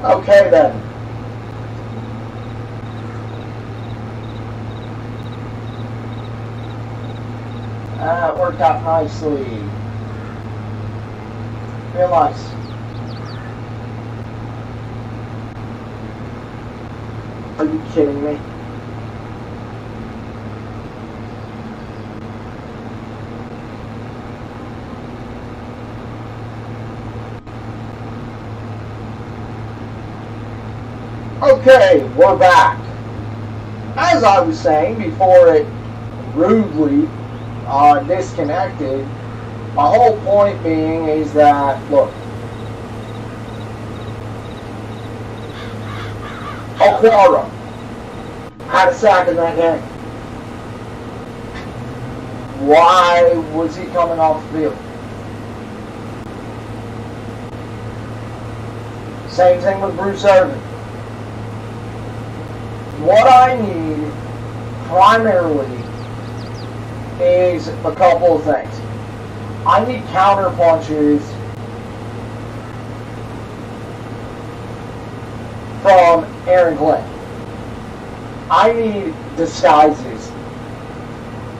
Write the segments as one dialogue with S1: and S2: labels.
S1: Okay then. That worked out nicely. Real nice. Are you kidding me? Okay, we're back. As I was saying before it rudely disconnected, my whole point being is that, look, Aquara had a sack in that game. Why was he coming off the field? Same thing with Bruce Irvin. What I need primarily is a couple of things. I need counter punches from Aaron Glenn. I need disguises.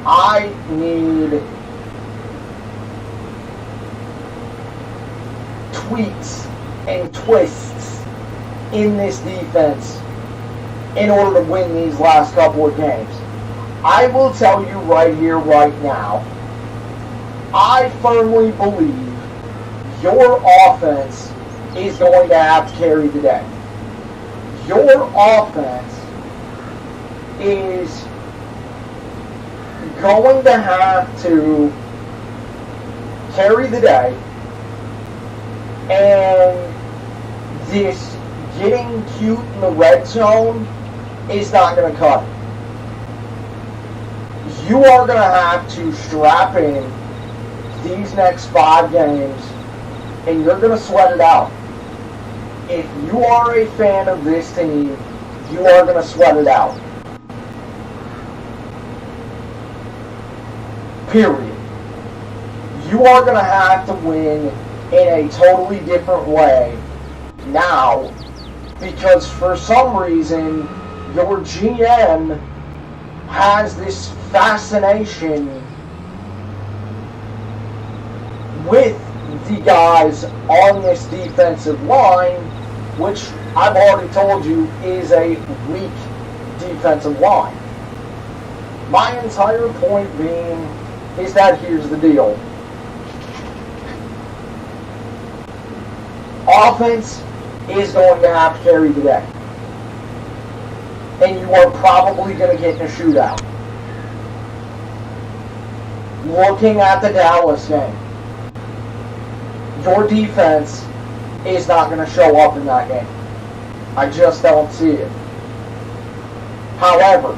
S1: I need tweaks and twists in this defense in order to win these last couple of games. I will tell you right here, right now, I firmly believe your offense is going to have to carry the day. Your offense is going to have to carry the day, and this getting cute in the red zone is not going to cut it. You are going to have to strap in these next 5 games, and you're going to sweat it out. If you are a fan of this team, you are going to sweat it out. Period. You are going to have to win in a totally different way now, because for some reason your GM has this fascination with the guys on this defensive line, which I've already told you is a weak defensive line. My entire point being is that here's the deal. Offense is going to have to carry the day. And you are probably going to get in a shootout. Looking at the Dallas game, your defense is not going to show up in that game. I just don't see it. However,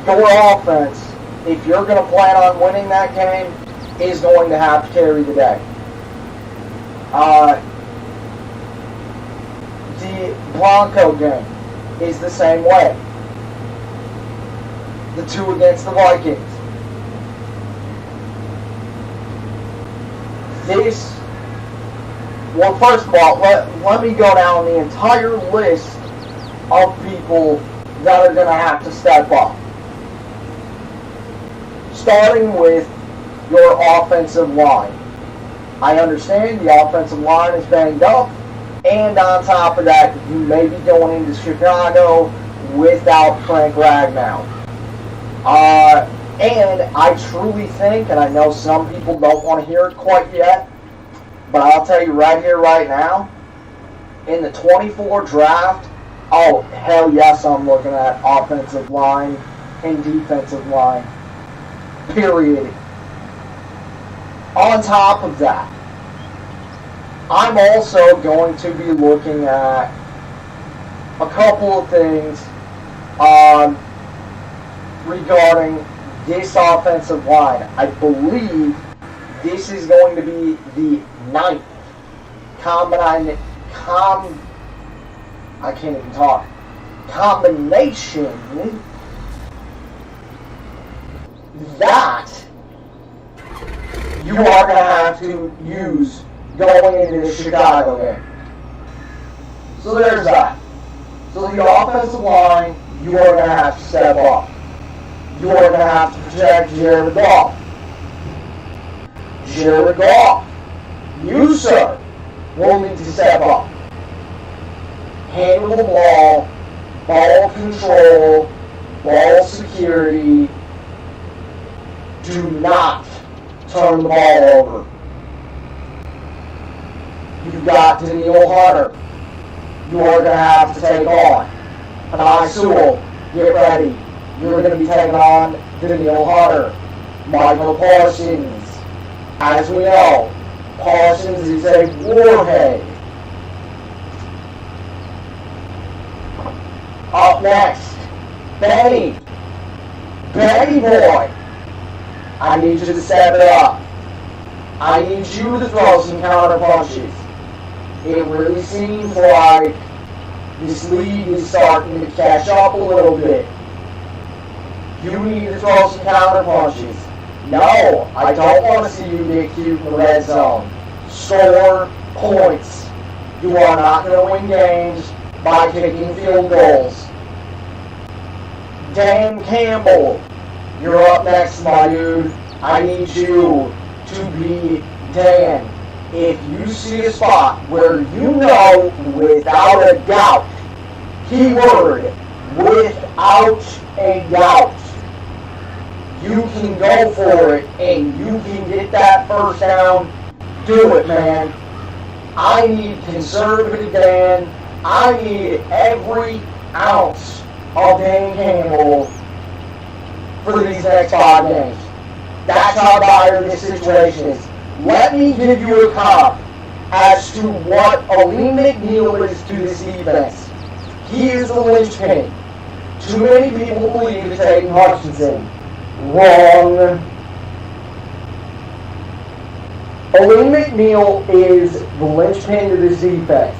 S1: your offense, if you're going to plan on winning that game, is going to have to carry the day. The Bronco game is the same way. The 2 against the Vikings. Well, first of all, let me go down the entire list of people that are going to have to step up. Starting with your offensive line. I understand the offensive line is banged up, and on top of that, you may be going into Chicago without Frank Ragnow. And I truly think, and I know some people don't want to hear it quite yet, but I'll tell you right here, right now, in the 24 draft, oh, hell yes, I'm looking at offensive line and defensive line. Period. On top of that, I'm also going to be looking at a couple of things regarding this offensive line. I believe this is going to be the 9th combination that you are going to have to use going into the Chicago game. So there's that. So the offensive line, you are going to have to step up. You are going to have to protect Jared Goff. Jared Goff, you, sir, will need to step up. Handle the ball, ball control, ball security. Do not turn the ball over. You've got Daniil Hunter. You are going to have to take on Panay Sewell. Get ready. You're going to be taking on Daniil Hunter. Michael Parsons. As we know, Parsons is a warhead. Up next, Benny. Benny boy. I need you to step it up. I need you to throw some counter punches. It really seems like this league is starting to catch up a little bit. You need to throw some counter punches. No, I don't want to see you get cute in the red zone. Score points. You are not going to win games by kicking field goals. Dan Campbell, you're up next, my dude. I need you to be Dan. If you see a spot where you know without a doubt, keyword, without a doubt, you can go for it and you can get that first down, do it, man. I need conservative Dan. I need every ounce of Dan Campbell for these next 5 games. That's how dire this situation is. Let me give you a comp as to what Aleem McNeil is to this defense. He is the linchpin. Too many people believe it's Aiden Hutchinson. Wrong. Aleem McNeil is the linchpin to this defense.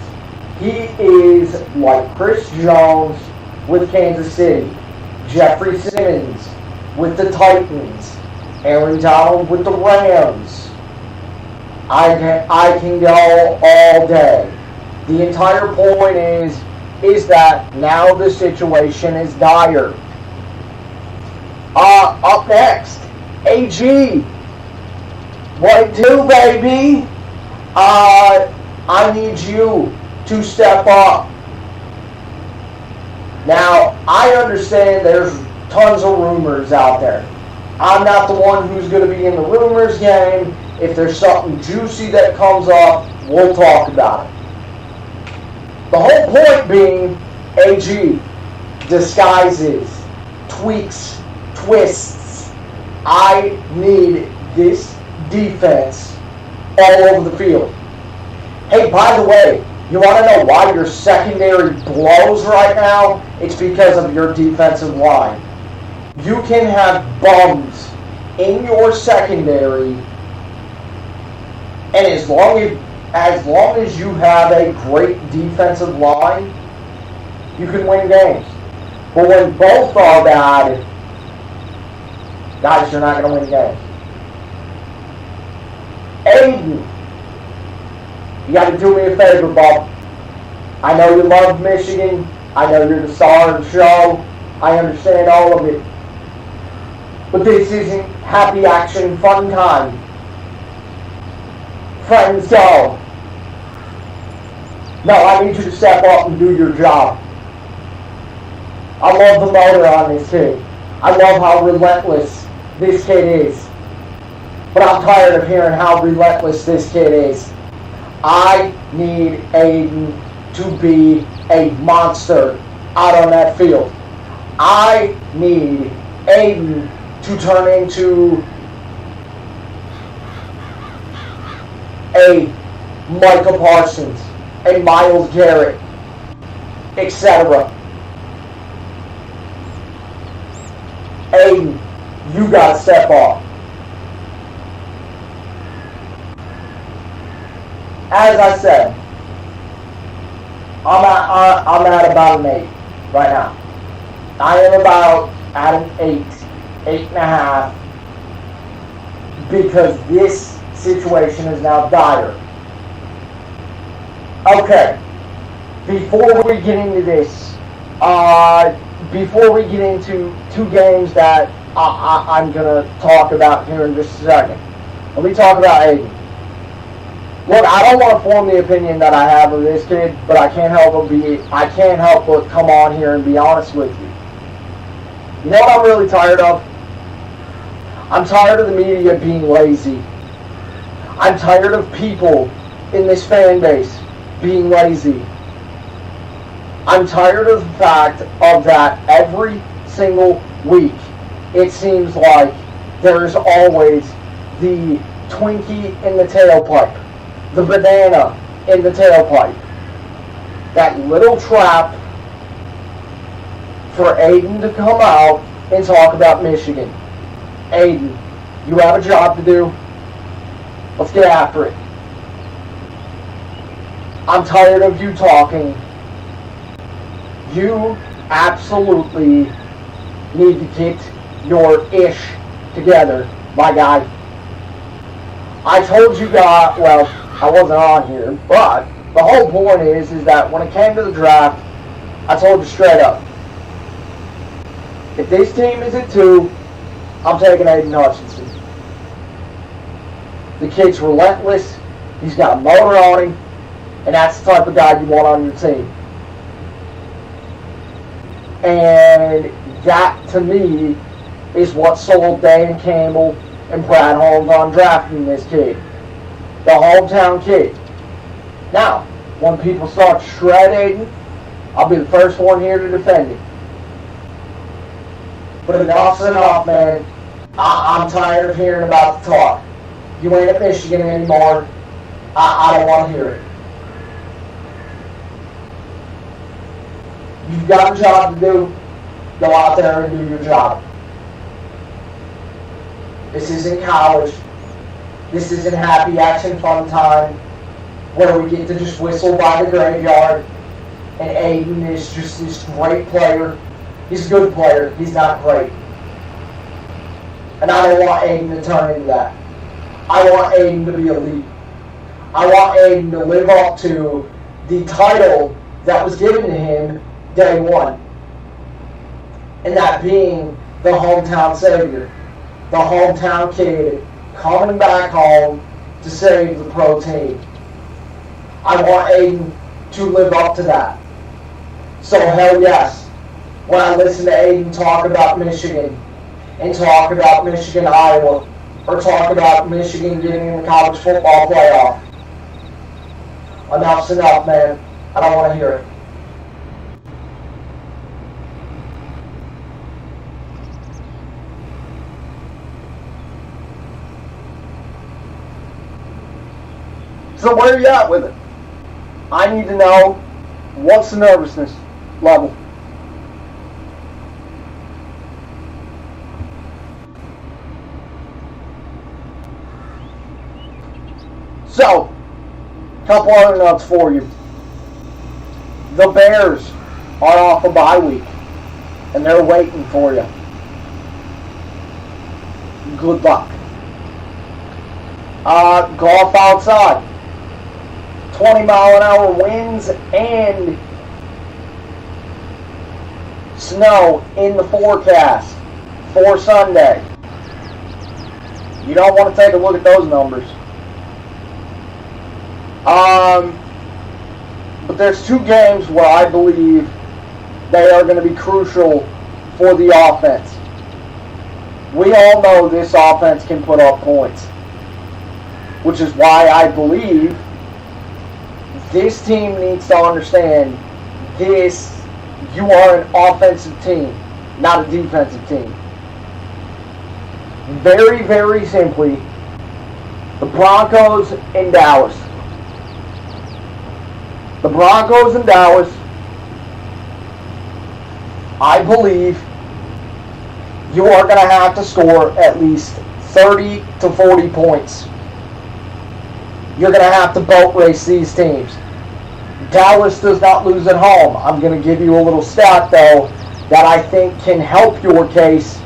S1: He is like Chris Jones with Kansas City, Jeffrey Simmons with the Titans, Aaron Donald with the Rams. I can go all day. The entire point is that now the situation is dire. Up next, AG. What do, baby? I need you to step up. Now, I understand there's tons of rumors out there. I'm not the one who's going to be in the rumors game. If there's something juicy that comes up, we'll talk about it. The whole point being, AG, disguises, tweaks, twists. I need this defense all over the field. Hey, by the way, you want to know why your secondary blows right now? It's because of your defensive line. You can have bums in your secondary, and as long as you have a great defensive line, you can win games. But when both are bad, guys, you're not going to win games. Aiden, you got to do me a favor, Bob. I know you love Michigan. I know you're the star of the show. I understand all of it. But this isn't happy action fun time. Friends, go. No, I need you to step up and do your job. I love the motor on this kid. I love how relentless this kid is. But I'm tired of hearing how relentless this kid is. I need Aiden to be a monster out on that field. I need Aiden to turn into a Michael Parsons, a Myles Garrett, etc. Aiden, you got to step up. As I said, I'm at about an 8 right now. I am about at an 8.5, because this situation is now dire. Okay, before we get into this, before we get into two games that I'm going to talk about here in just a second, let me talk about Aiden. Look, I don't want to form the opinion that I have of this kid, but I can't help but come on here and be honest with you. You know what I'm really tired of? I'm tired of the media being lazy. I'm tired of people in this fan base being lazy. I'm tired of the fact of that every single week it seems like there's always the Twinkie in the tailpipe, the banana in the tailpipe, that little trap for Aiden to come out and talk about Michigan. Aiden, you have a job to do. Let's get after it. I'm tired of you talking. You absolutely need to get your ish together, my guy. I told you guys, well, I wasn't on here, but the whole point is that when it came to the draft, I told you straight up, if this team is at 2, I'm taking Aiden Hutchinson. The kid's relentless, he's got a motor on him, and that's the type of guy you want on your team. And that, to me, is what sold Dan Campbell and Brad Holmes on drafting this kid. The hometown kid. Now, when people start to shred Aiden, I'll be the first one here to defend him. But enough's enough, man. I'm tired of hearing about the talk. You ain't at Michigan anymore. I don't want to hear it. You've got a job to do. Go out there and do your job. This isn't college. This isn't happy action fun time where we get to just whistle by the graveyard and Aiden is just this great player. He's a good player. He's not great. And I don't want Aiden to turn into that. I want Aiden to be elite. I want Aiden to live up to the title that was given to him day one. And that being the hometown savior. The hometown kid coming back home to save the pro team. I want Aiden to live up to that. So hell yes, when I listen to Aiden talk about Michigan and talk about Michigan, Iowa, or talk about Michigan getting in the college football playoff, enough's enough, man. I don't want to hear it. So where are you at with it? I need to know, what's the nervousness level? So, a couple other notes for you. The Bears are off a bye week, and they're waiting for you. Good luck. Golf outside. 20-mile-an-hour winds and snow in the forecast for Sunday. You don't want to take a look at those numbers. But there's two games where I believe they are going to be crucial for the offense. We all know this offense can put up points, which is why I believe this team needs to understand this. You are an offensive team, not a defensive team. Very, very simply, the Broncos in Dallas. The Broncos in Dallas, I believe you are going to have to score at least 30 to 40 points. You're going to have to boat race these teams. Dallas does not lose at home. I'm going to give you a little stat, though, that I think can help your case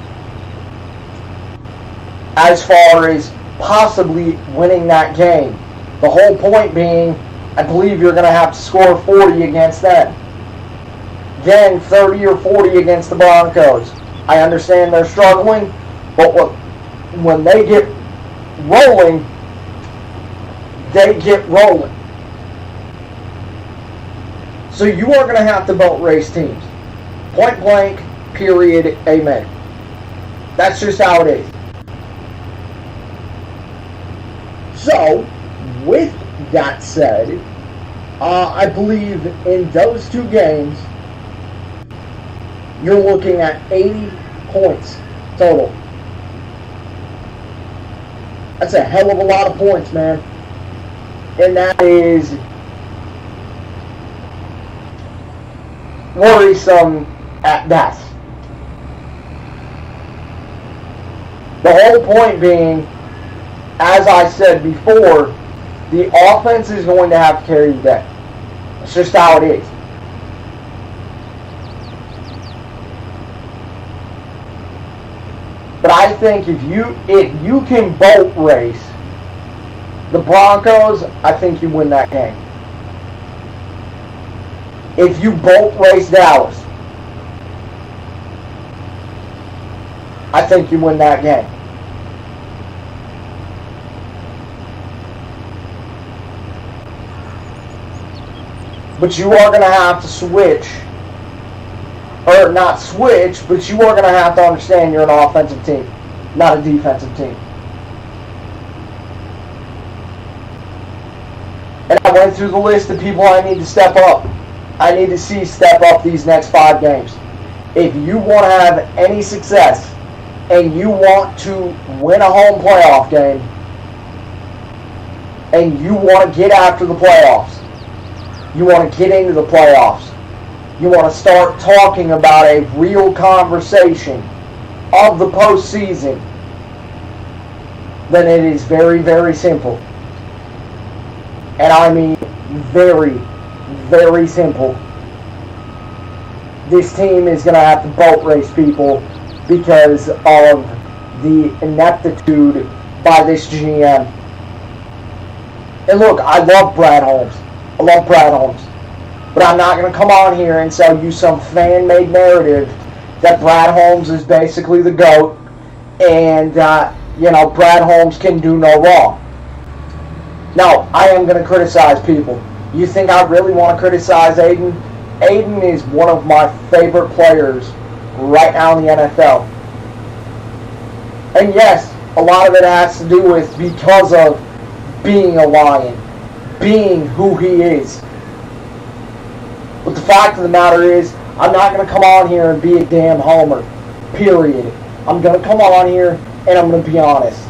S1: as far as possibly winning that game. The whole point being, I believe you're going to have to score 40 against them. Then 30 or 40 against the Broncos. I understand they're struggling, but when they get rolling, they get rolling. So you are going to have to boat race teams. Point blank, period, amen. That's just how it is. So, with that said, I believe in those two games, you're looking at 80 points total. That's a hell of a lot of points, man. And that is worrisome at best. The whole point being, as I said before, the offense is going to have to carry the day. That's just how it is. But I think if you can boat race the Broncos, I think you win that game. If you boat race Dallas, I think you win that game. But you are going to have to switch. Or not switch, but you are going to have to understand you're an offensive team, not a defensive team. And I went through the list of people I need to step up. I need to see step up these next 5 games. If you want to have any success and you want to win a home playoff game and you want to get after the playoffs, you want to get into the playoffs, you want to start talking about a real conversation of the postseason, then it is very, very simple. And I mean very, very simple. This team is going to have to boat race people because of the ineptitude by this GM. And look, I love Brad Holmes. I love Brad Holmes. But I'm not going to come on here and sell you some fan-made narrative that Brad Holmes is basically the GOAT and, Brad Holmes can do no wrong. No, I am going to criticize people. You think I really want to criticize Aiden? Aiden is one of my favorite players right now in the NFL. And yes, a lot of it has to do with because of being a Lion, being who he is. But the fact of the matter is, I'm not going to come on here and be a damn homer. Period. I'm going to come on here and I'm going to be honest.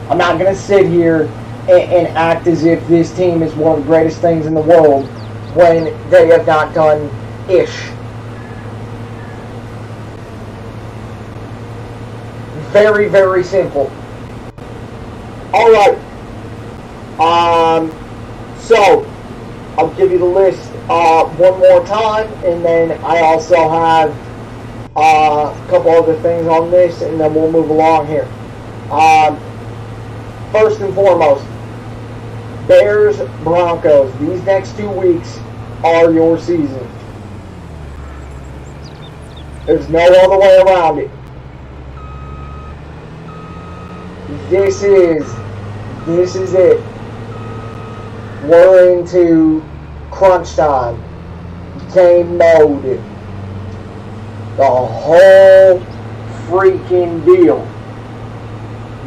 S1: I'm not going to sit here and act as if this team is one of the greatest things in the world when they have not done ish. Very, very simple. Alright. So, I'll give you the list one more time, and then I also have a couple other things on this, and then we'll move along here. First and foremost, Bears, Broncos. These next 2 weeks are your season. There's no other way around it. This is it. We're into crunch time. Game mode. The whole freaking deal.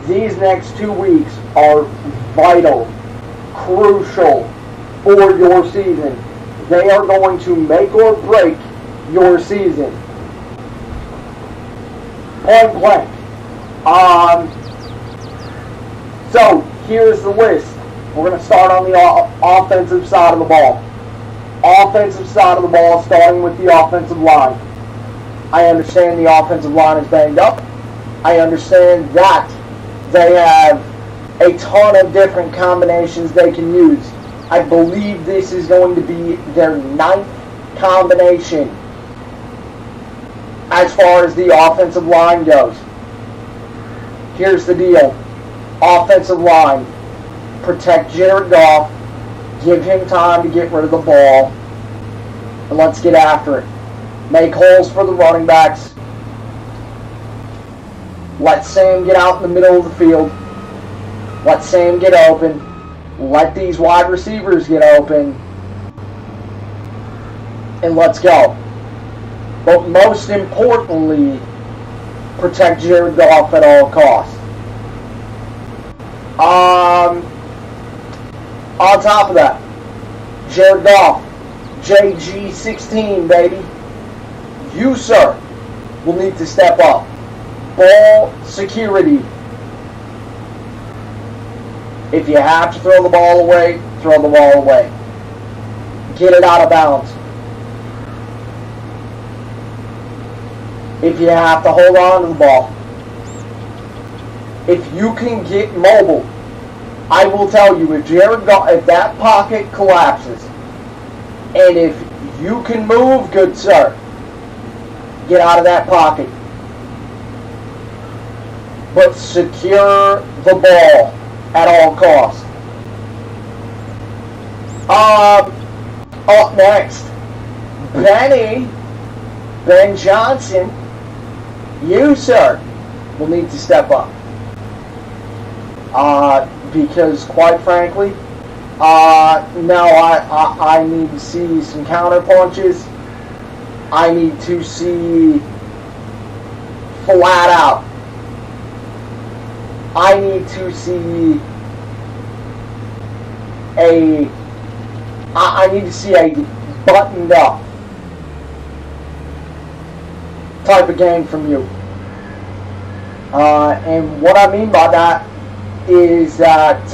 S1: These next 2 weeks are vital, crucial for your season. They are going to make or break your season. Point blank. So, here's the list. We're going to start on the offensive side of the ball. Offensive side of the ball, starting with the offensive line. I understand the offensive line is banged up. I understand that they have a ton of different combinations they can use. I believe this is going to be their 9th combination as far as the offensive line goes. Here's the deal. Offensive line. Protect Jared Goff. Give him time to get rid of the ball. And let's get after it. Make holes for the running backs. Let Sam get out in the middle of the field. Let Sam get open. Let these wide receivers get open. And let's go. But most importantly, protect Jared Goff at all costs. On top of that, Jared Goff, JG16, baby. You, sir, will need to step up. Ball security. If you have to throw the ball away, throw the ball away. Get it out of bounds. If you have to hold on to the ball, if you can get mobile, I will tell you, if Jared Goff, if that pocket collapses, and if you can move, good sir, get out of that pocket. But secure the ball at all costs. Up next, Ben Johnson, you, sir, will need to step up. Because, quite frankly, now I need to see some counter punches. I need to see flat out. I need to see a buttoned up type of game from you. And what I mean by that is that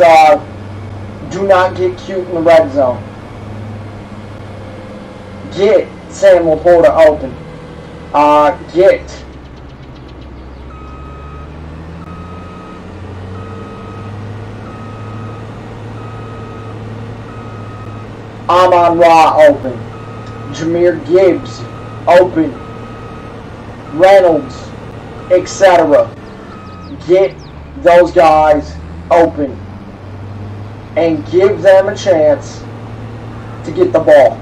S1: do not get cute in the red zone. Get Sam Laporta open. Get Amon-Ra open. Jahmyr Gibbs open. Reynolds, etc. Get those guys open and give them a chance to get the ball.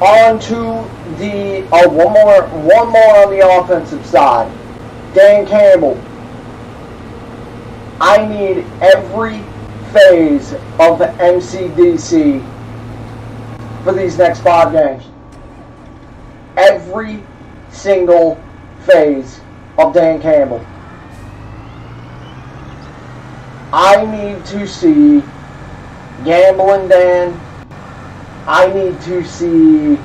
S1: On to the one more on the offensive side. Dan Campbell. I need every phase of the MCDC for these next 5 games. Every single phase of Dan Campbell. I need to see Gambling Dan. I need to see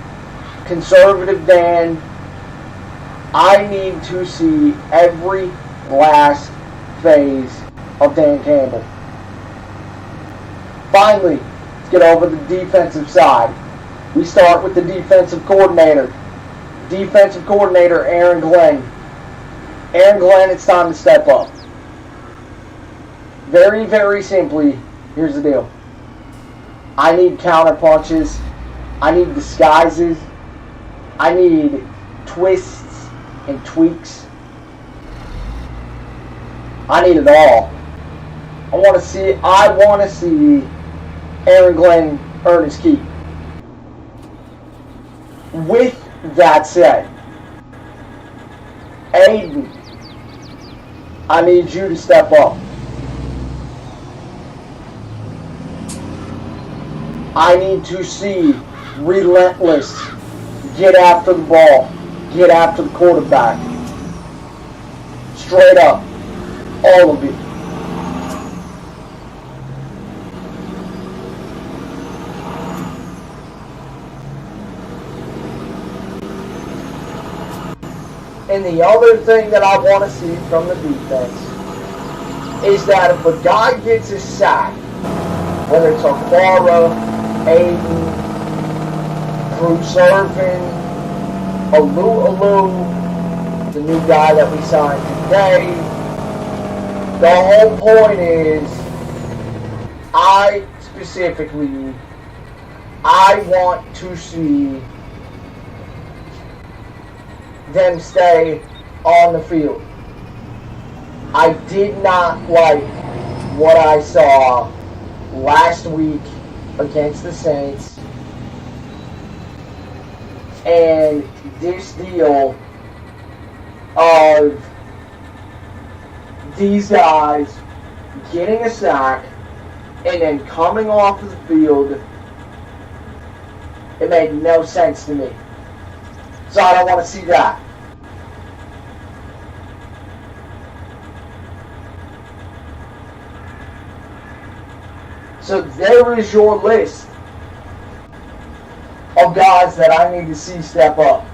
S1: Conservative Dan. I need to see every last phase of Dan Campbell. Finally, let's get over the defensive side. We start with the defensive coordinator. Defensive coordinator Aaron Glenn. Aaron Glenn, it's time to step up. Very, very simply, here's the deal. I need counter punches. I need disguises. I need twists and tweaks. I need it all. I want to see Aaron Glenn earn his keep. With that said, Aiden, I need you to step up. I need to see relentless, get after the ball, get after the quarterback. Straight up, all of it. And the other thing that I want to see from the defense is that if a guy gets a sack, whether it's Aquara, Aiden, Drew Servin, Alu, the new guy that we signed today, the whole point is, I want to see them stay on the field. I did not like what I saw last week against the Saints, and this deal of these guys getting a sack and then coming off the field, it made no sense to me. So I don't want to see that. So there is your list of guys that I need to see step up.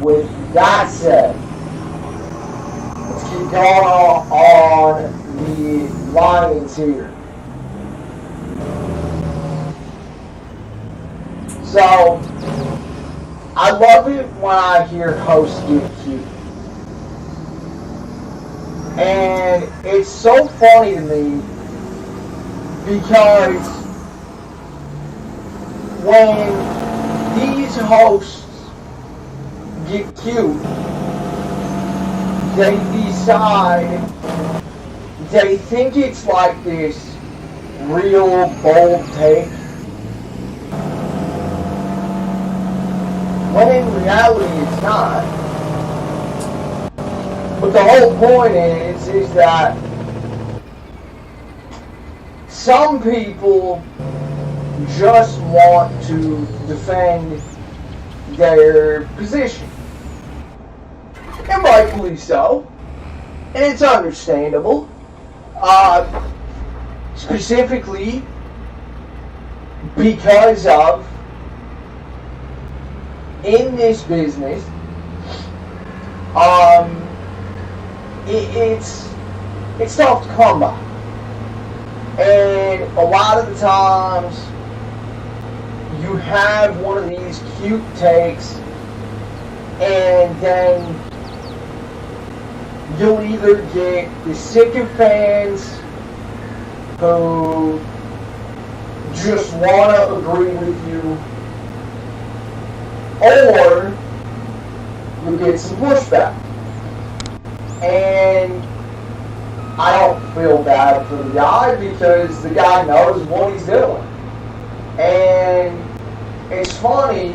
S1: With that said, let's keep going on the Lions here. So, I love it when I hear hosts get cute. And it's so funny to me because when these hosts get cute, they decide, they think it's like this real bold take, when in reality it's not. But the whole point is that some people just want to defend their position. And rightfully so. And it's understandable. Specifically because of, in this business, it's tough to come by. And a lot of the times, you have one of these cute takes, and then you'll either get the sycophants who just want to agree with you, or you'll get some pushback. And I don't feel bad for the guy because the guy knows what he's doing. And it's funny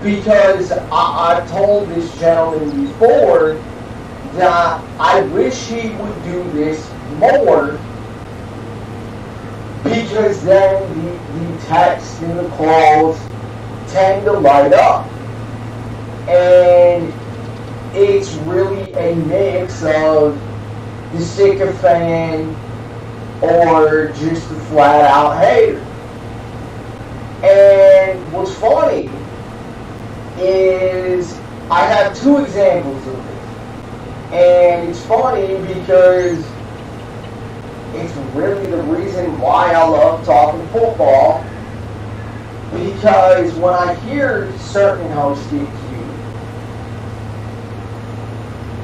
S1: because I've told this gentleman before that I wish he would do this more, because then the texts and the calls tend to light up. And it's really a mix of the sycophant or just the flat out hater. And what's funny is I have two examples of this. And it's funny because it's really the reason why I love talking football. Because when I hear certain hosts get cute,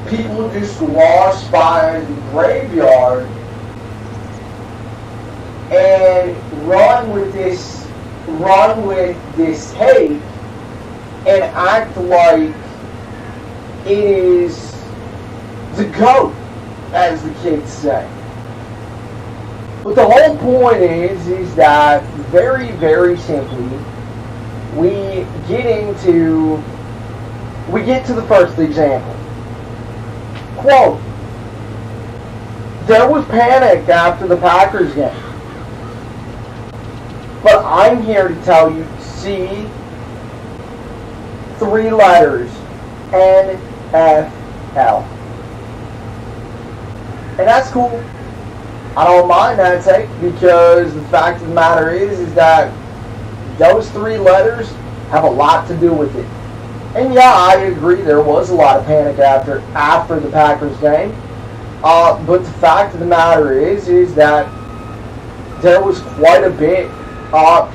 S1: people just wash by the graveyard and run with this tape and act like it is the GOAT, as the kids say. But the whole point is that very, very simply, we get to the first example. Quote, there was panic after the Packers game. But I'm here to tell you, see, 3 letters, NFL. And that's cool. I don't mind that take, because the fact of the matter is that those 3 letters have a lot to do with it. And yeah, I agree, there was a lot of panic after the Packers game. But the fact of the matter is that there was quite a bit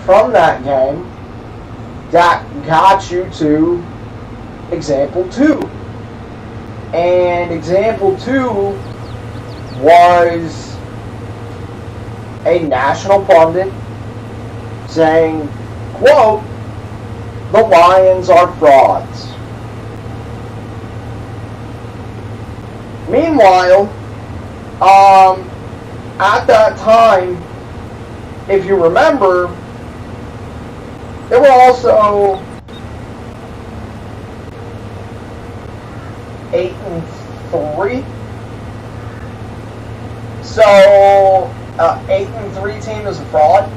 S1: from that game that got you to example 2. And example 2 was a national pundit saying, quote, "The Lions are frauds." Meanwhile, at that time, if you remember, there were also 8-3. So, 8-3 team is a fraud.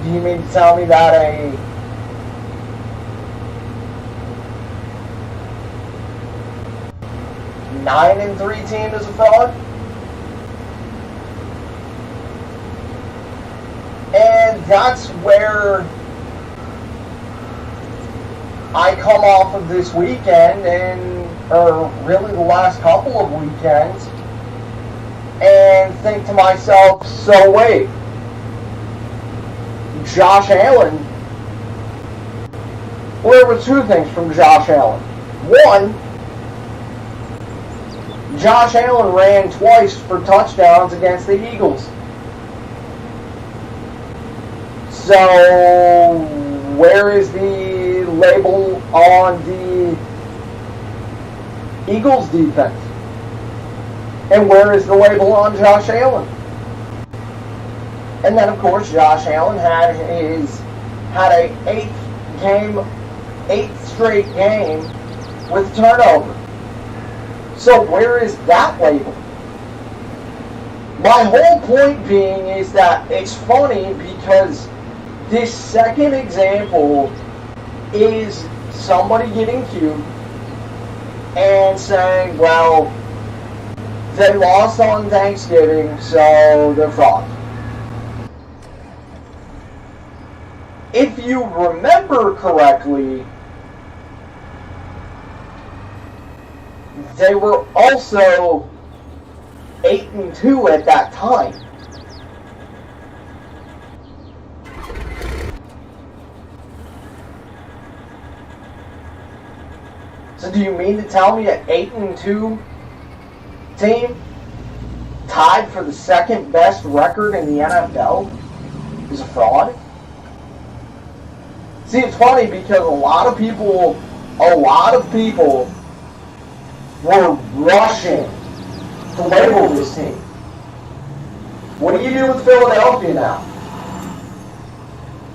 S1: Do you mean to tell me that a 9-3 team is a fraud? And that's where I come off of this weekend, or really the last couple of weekends, and think to myself, so wait, Josh Allen, well, there were 2 things from Josh Allen. One, Josh Allen ran twice for touchdowns against the Eagles. So, where is the label on the Eagles defense? And where is the label on Josh Allen? And then, of course, Josh Allen had a 8th straight game with turnover. So where is that label? My whole point being is that it's funny because this second example is somebody getting cute and saying, well, they lost on Thanksgiving, so they're frauds. If you remember correctly, they were also 8-2 at that time. So do you mean to tell me an 8-2 team tied for the second best record in the NFL is a fraud? See, it's funny because a lot of people were rushing to label this team. What do you do with Philadelphia now?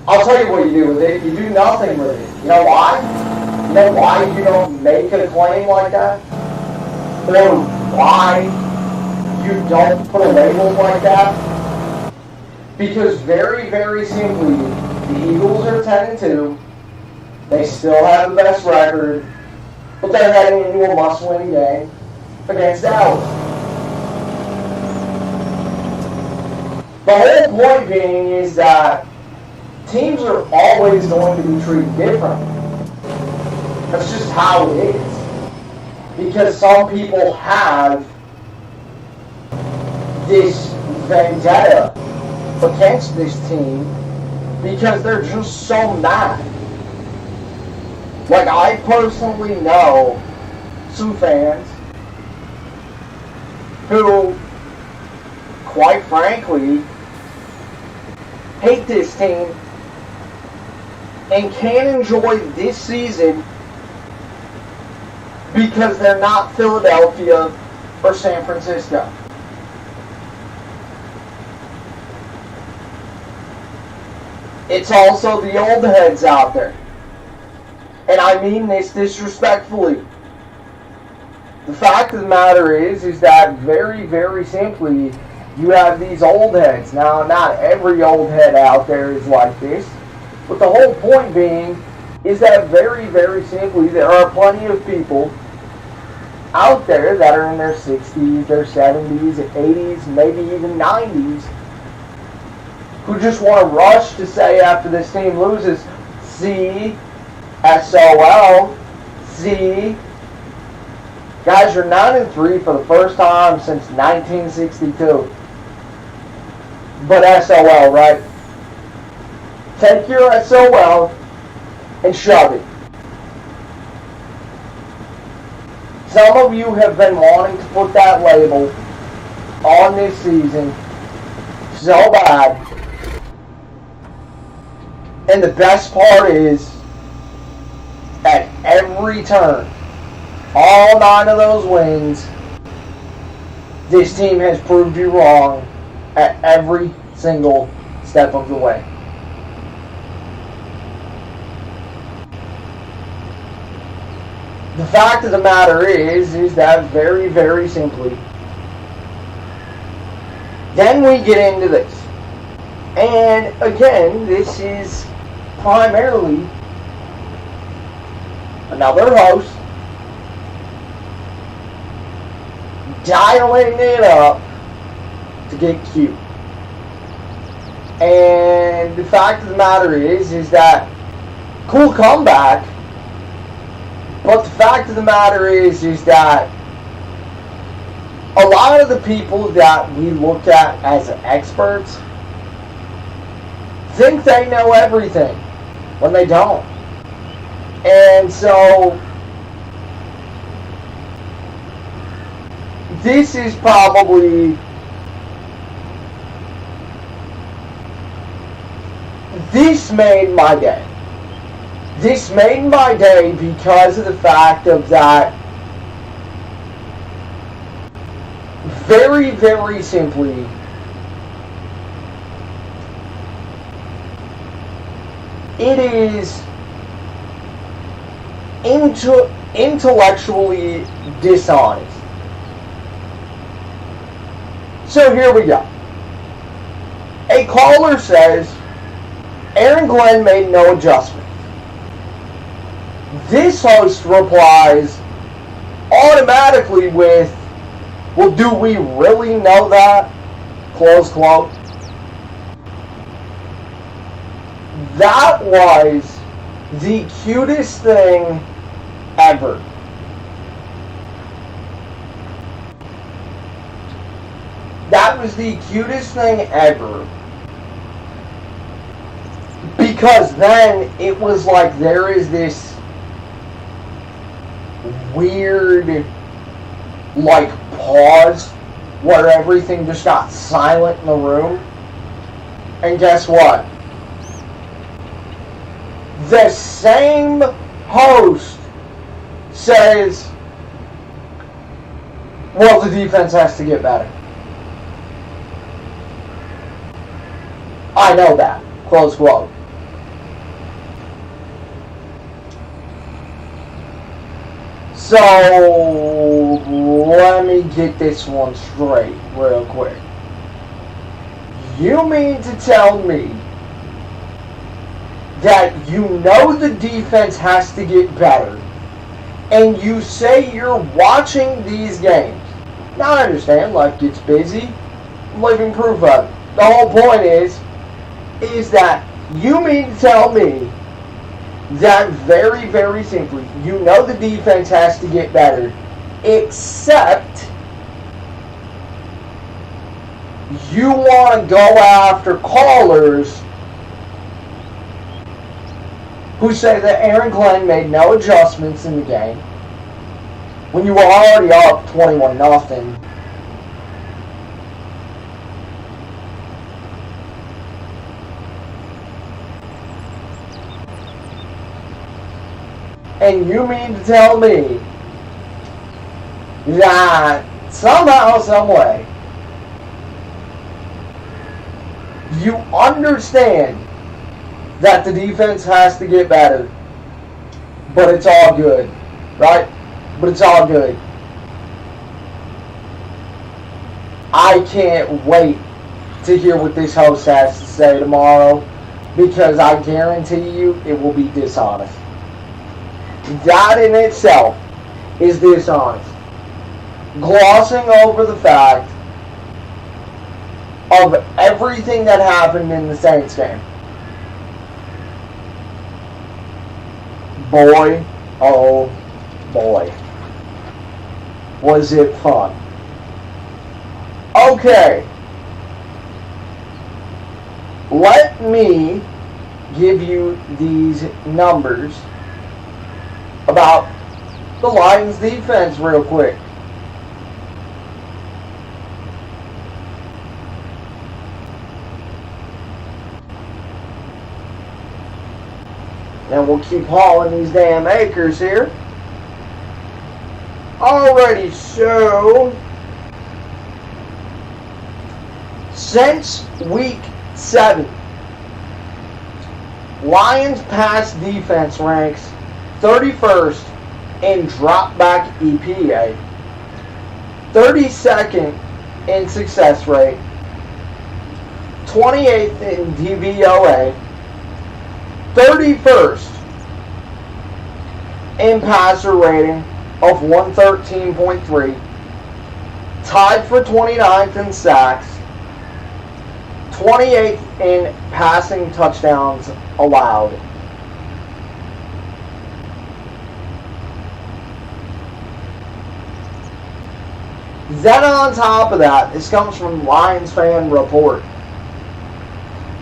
S1: I'll tell you what you do with it. You do nothing with it. You know why? You know why you don't make a claim like that? Or why you don't put a label like that? Because very, very simply, the Eagles are 10-2. They still have the best record, but they're heading into a must-win game against Dallas. The whole point being is that teams are always going to be treated differently. That's just how it is. Because some people have this vendetta against this team because they're just so mad. Like, I personally know some fans who, quite frankly, hate this team and can't enjoy this season because they're not Philadelphia or San Francisco. It's also the old heads out there. And I mean this disrespectfully. The fact of the matter is that very, very simply, you have these old heads. Now, not every old head out there is like this, but the whole point being is that very, very simply, there are plenty of people out there that are in their 60s, their 70s, 80s, maybe even 90s, who just want to rush to say after this team loses, see, SOL, see, Guys, you're 9-3 for the first time since 1962. But SOL, right? Take your SOL and shove it. Some of you have been wanting to put that label on this season so bad. And the best part is, at every turn, all 9 of those wins, this team has proved you wrong at every single step of the way. The fact of the matter is that very, very simply, then we get into this. And again, this is primarily another host dialing it up to get cute. And the fact of the matter is that cool comeback, but the fact of the matter is that a lot of the people that we look at as experts think they know everything when they don't. And so this is probably this made my day. This made my day because of the fact of that, very, very simply, it is intellectually dishonest. So here we go. A caller says, Aaron Glenn made no adjustment. This host replies automatically with, well, do we really know that? Close quote. That was the cutest thing ever. That was the cutest thing ever. Because then it was like there is this weird, like, pause where everything just got silent in the room. And guess what? The same host says, well, the defense has to get better. I know that. Close quote. So, let me get this one straight real quick. You mean to tell me that you know the defense has to get better, and you say you're watching these games? Now I understand, life gets busy. I'm living proof of it. The whole point is that you mean to tell me that very, very simply, you know the defense has to get better, except you want to go after callers who say that Aaron Glenn made no adjustments in the game when you were already up 21-0. And you mean to tell me that somehow, some way, you understand that the defense has to get better, but it's all good, right? But it's all good. I can't wait to hear what this host has to say tomorrow, because I guarantee you it will be dishonest. That in itself is dishonest. Glossing over the fact of everything that happened in the Saints game. Boy, oh boy. was it fun. Okay. Let me give you these numbers about the Lions defense real quick. And we'll keep hauling these damn acres here. Alrighty, so since week 7, Lions pass defense ranks 31st in dropback EPA, 32nd in success rate, 28th in DVOA, 31st in passer rating of 113.3, tied for 29th in sacks, 28th in passing touchdowns allowed. Then on top of that, this comes from Lions Fan Report.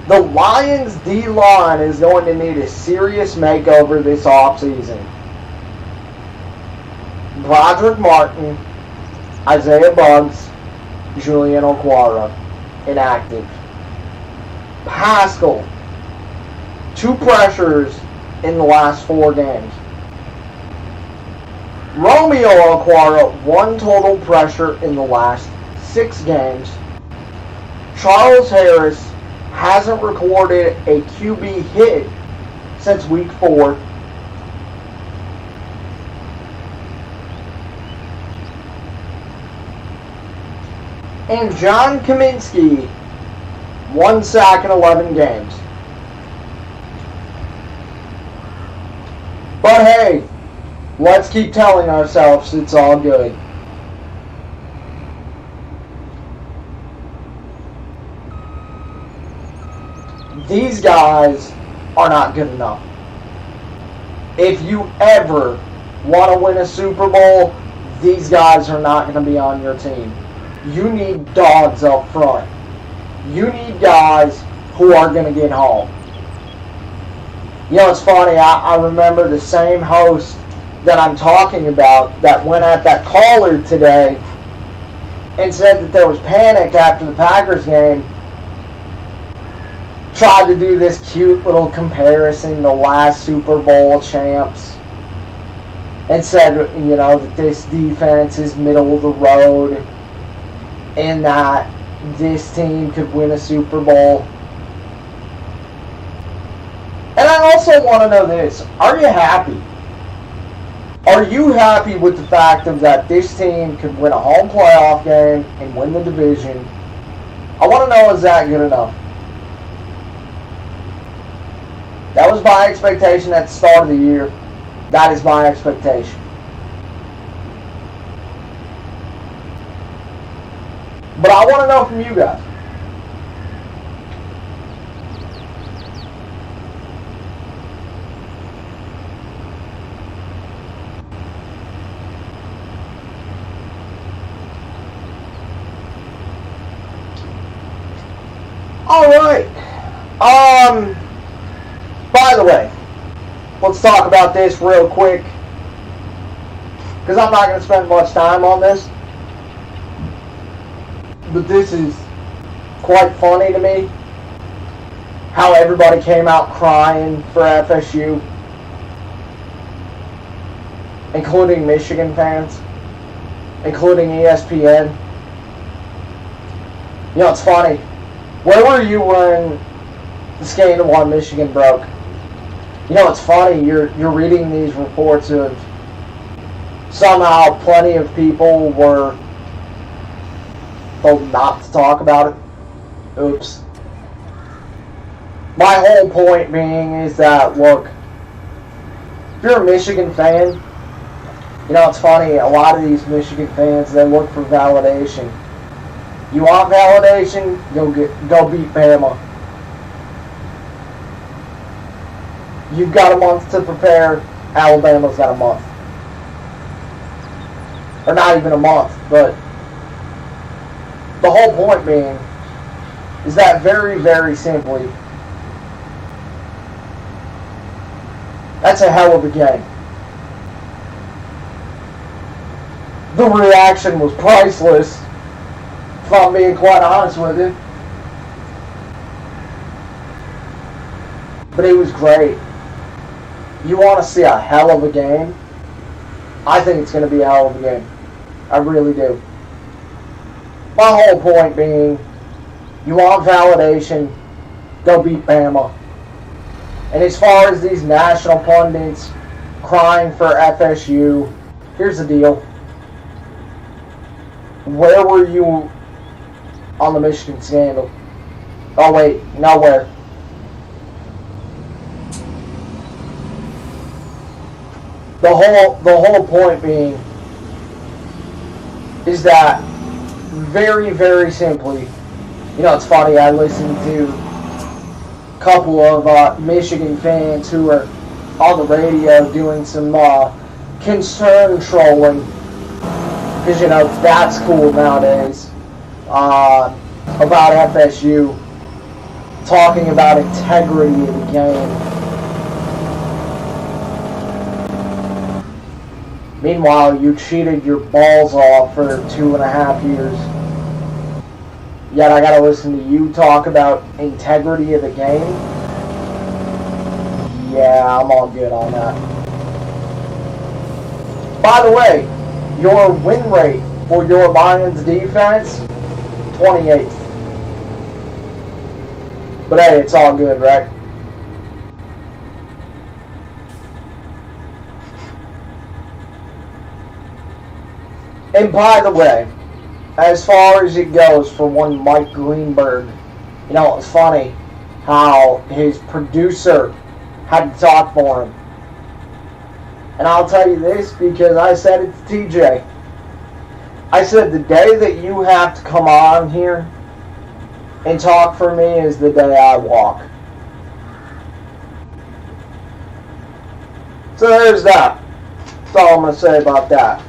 S1: The Lions D-line is going to need a serious makeover this offseason. Broderick Martin, Isaiah Buggs, Julian Okwara, inactive. Pascal, 2 pressures in the last 4 games. Romeo Okwara, 1 total pressure in the last 6 games. Charles Harris hasn't recorded a QB hit since week 4. And John Kaminsky, 1 sack in 11 games. But hey, let's keep telling ourselves it's all good. These guys are not good enough. If you ever want to win a Super Bowl, these guys are not going to be on your team. You need dogs up front. You need guys who are going to get home. You know, it's funny, I remember the same host that I'm talking about that went at that caller today and said that there was panic after the Packers game. Tried to do this cute little comparison to last Super Bowl champs and said, you know, that this defense is middle of the road and that this team could win a Super Bowl. And I also want to know this. Are you happy? Are you happy with the fact of that this team could win a home playoff game and win the division? I want to know, is that good enough? That was my expectation at the start of the year. That is my expectation. But I want to know from you guys. All right. By the way, let's talk about this real quick, because I'm not going to spend much time on this. But this is quite funny to me, how everybody came out crying for FSU, including Michigan fans, including ESPN. You know, it's funny. Where were you when the skate one Michigan broke? You know, it's funny. You're reading these reports of somehow plenty of people were told not to talk about it. Oops. My whole point being is that, look, if you're a Michigan fan, you know, it's funny, a lot of these Michigan fans, they look for validation. You want validation? Go beat Bama. You've got a month to prepare. Alabama's got a month. or not even a month, but the whole point being is that very, very simply, that's a hell of a game. The reaction was priceless, if I'm being quite honest with you. But it was great. You want to see a hell of a game? I think it's going to be a hell of a game. I really do. My whole point being, you want validation, go beat Bama. And as far as these national pundits crying for FSU, here's the deal. Where were you on the Michigan scandal? Oh wait, nowhere. The whole point being is that very, very simply, you know, it's funny, I listened to a couple of Michigan fans who are on the radio doing some concern trolling, because, you know, that's cool nowadays, about FSU, talking about integrity of the game. Meanwhile, you cheated your balls off for 2.5 years. Yet I gotta listen to you talk about integrity of the game? Yeah, I'm all good on that. By the way, your win rate for your Lions defense, 28th. But hey, it's all good, right? And by the way, as far as it goes for one Mike Greenberg, you know, it's funny how his producer had to talk for him. And I'll tell you this because I said it to TJ. I said the day that you have to come on here and talk for me is the day I walk. So there's that. That's all I'm going to say about that.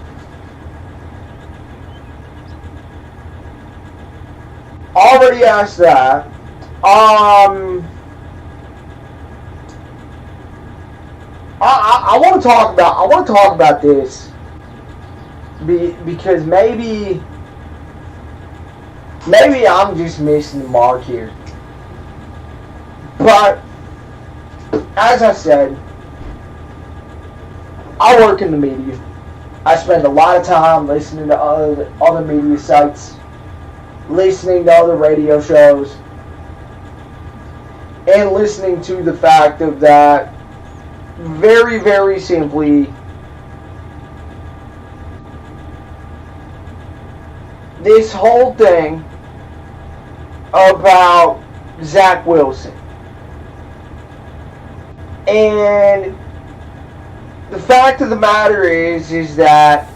S1: Already asked that. I want to talk about this because maybe I'm just missing the mark here. But as I said, I work in the media. I spend a lot of time listening to other media sites, listening to other radio shows, and listening to the fact of that, very, very simply, this whole thing about Zach Wilson. And the fact of the matter is that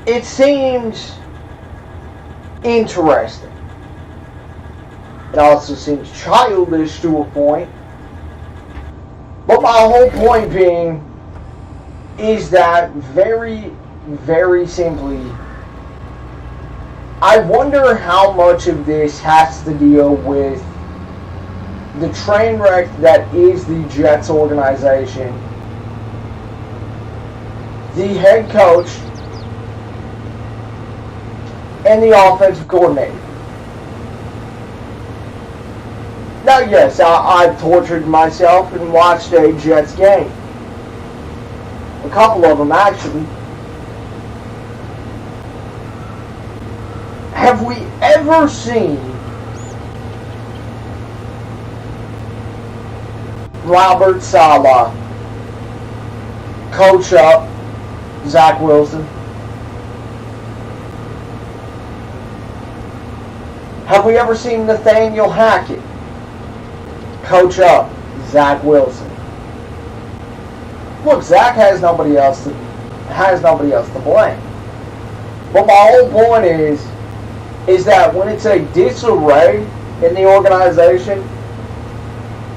S1: it seems interesting. It also seems childish to a point. But my whole point being is that very, very simply, I wonder how much of this has to deal with the train wreck that is the Jets organization, the head coach, and the offensive coordinator. Now, yes, I've tortured myself and watched a Jets game. A couple of them, actually. Have we ever seen Robert Saleh coach up Zach Wilson? Have we ever seen Nathaniel Hackett coach up Zach Wilson? Look, Zach has nobody else to blame. But my whole point is is that when it's a disarray in the organization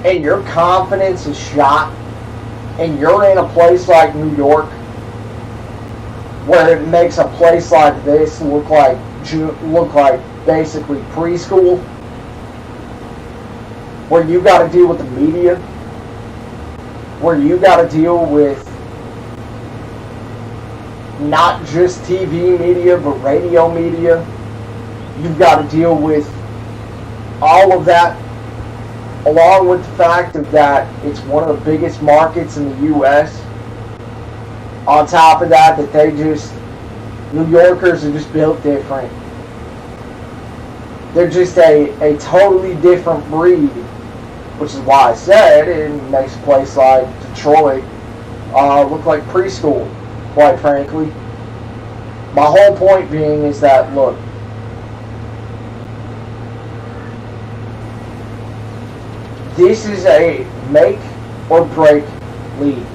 S1: and your confidence is shot and you're in a place like New York where it makes a place like this look like basically preschool, where you got to deal with the media, where you got to deal with not just TV media but radio media. You've got to deal with all of that, along with the fact of that it's one of the biggest markets in the U.S. On top of that, New Yorkers are just built different. They're just a totally different breed, which is why I said it makes a place like Detroit look like preschool, quite frankly. My whole point being is that, look, this is a make or break league.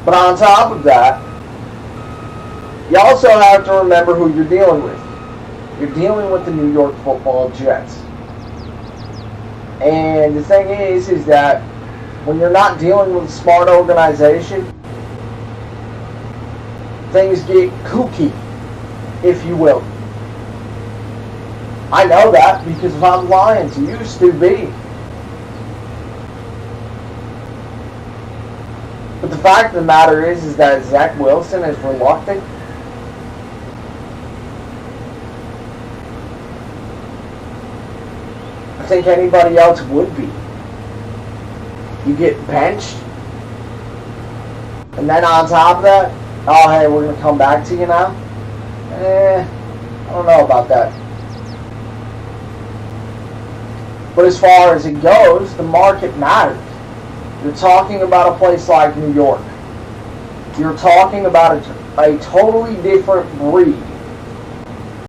S1: But on top of that, you also have to remember who you're dealing with. You're dealing with the New York Football Jets. And the thing is that when you're not dealing with a smart organization, things get kooky, if you will. I know that because if I'm lying to you, Stu B. But the fact of the matter is that Zach Wilson is reluctant. I think anybody else would be. You get benched, and then on top of that, oh hey, we're going to come back to you now? I don't know about that. But as far as it goes, the market matters. You're talking about a place like New York. You're talking about a totally different breed